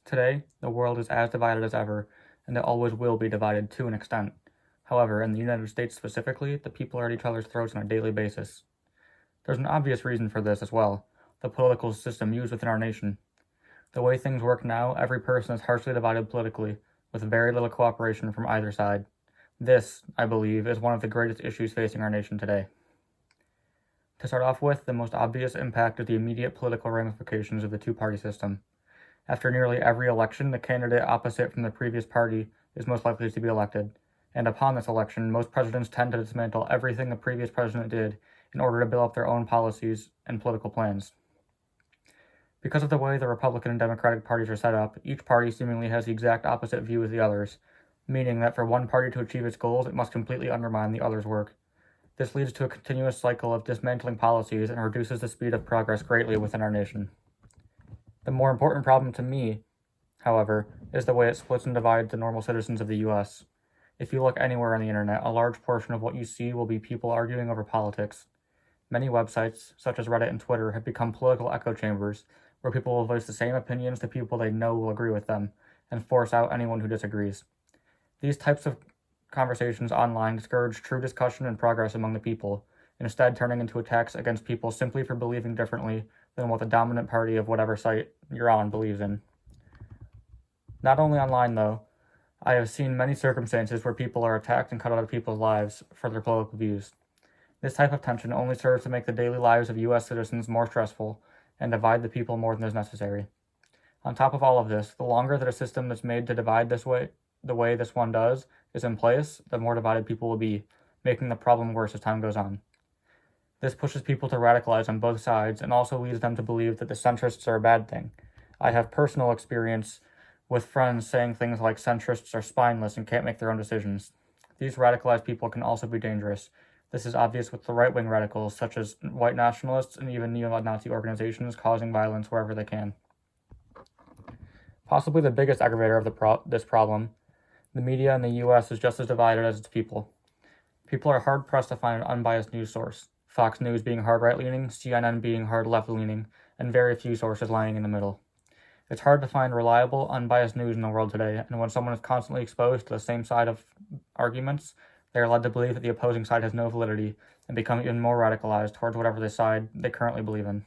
Today, the world is as divided as ever, and it always will be divided to an extent. However, in the United States specifically, the people are at each other's throats on a daily basis. There's an obvious reason for this as well: the political system used within our nation. The way things work now, every person is harshly divided politically, with very little cooperation from either side. This, I believe, is one of the greatest issues facing our nation today. To start off with, the most obvious impact is the immediate political ramifications of the two-party system. After nearly every election, the candidate opposite from the previous party is most likely to be elected, and upon this election, most presidents tend to dismantle everything the previous president did in order to build up their own policies and political plans. Because of the way the Republican and Democratic parties are set up, each party seemingly has the exact opposite view as the others, meaning that for one party to achieve its goals, it must completely undermine the other's work. This leads to a continuous cycle of dismantling policies and reduces the speed of progress greatly within our nation. The more important problem to me, however, is the way it splits and divides the normal citizens of the US. If you look anywhere on the internet, a large portion of what you see will be people arguing over politics. Many websites, such as Reddit and Twitter, have become political echo chambers, where people will voice the same opinions to people they know will agree with them, and force out anyone who disagrees. These types of conversations online discourage true discussion and progress among the people, instead turning into attacks against people simply for believing differently than what the dominant party of whatever site you're on believes in. Not only online, though, I have seen many circumstances where people are attacked and cut out of people's lives for their political views. This type of tension only serves to make the daily lives of U.S. citizens more stressful and divide the people more than is necessary. On top of all of this, the longer that a system that's made to divide the way this one does, is in place, the more divided people will be, making the problem worse as time goes on. This pushes people to radicalize on both sides and also leads them to believe that the centrists are a bad thing. I have personal experience with friends saying things like centrists are spineless and can't make their own decisions. These radicalized people can also be dangerous. This is obvious with the right-wing radicals, such as white nationalists and even neo-Nazi organizations causing violence wherever they can. Possibly the biggest aggravator of this problem, the media in the U.S. is just as divided as its people. People are hard-pressed to find an unbiased news source, Fox News being hard right-leaning, CNN being hard left-leaning, and very few sources lying in the middle. It's hard to find reliable, unbiased news in the world today, and when someone is constantly exposed to the same side of arguments, they are led to believe that the opposing side has no validity and become even more radicalized towards whatever the side they currently believe in.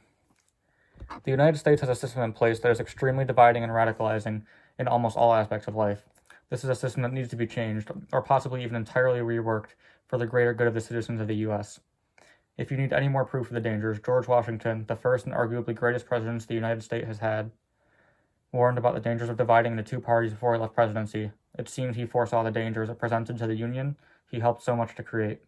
The United States has a system in place that is extremely dividing and radicalizing in almost all aspects of life. This is a system that needs to be changed, or possibly even entirely reworked, for the greater good of the citizens of the U.S. If you need any more proof of the dangers, George Washington, the first and arguably greatest president the United States has had, warned about the dangers of dividing into two parties before he left presidency. It seemed he foresaw the dangers it presented to the Union he helped so much to create.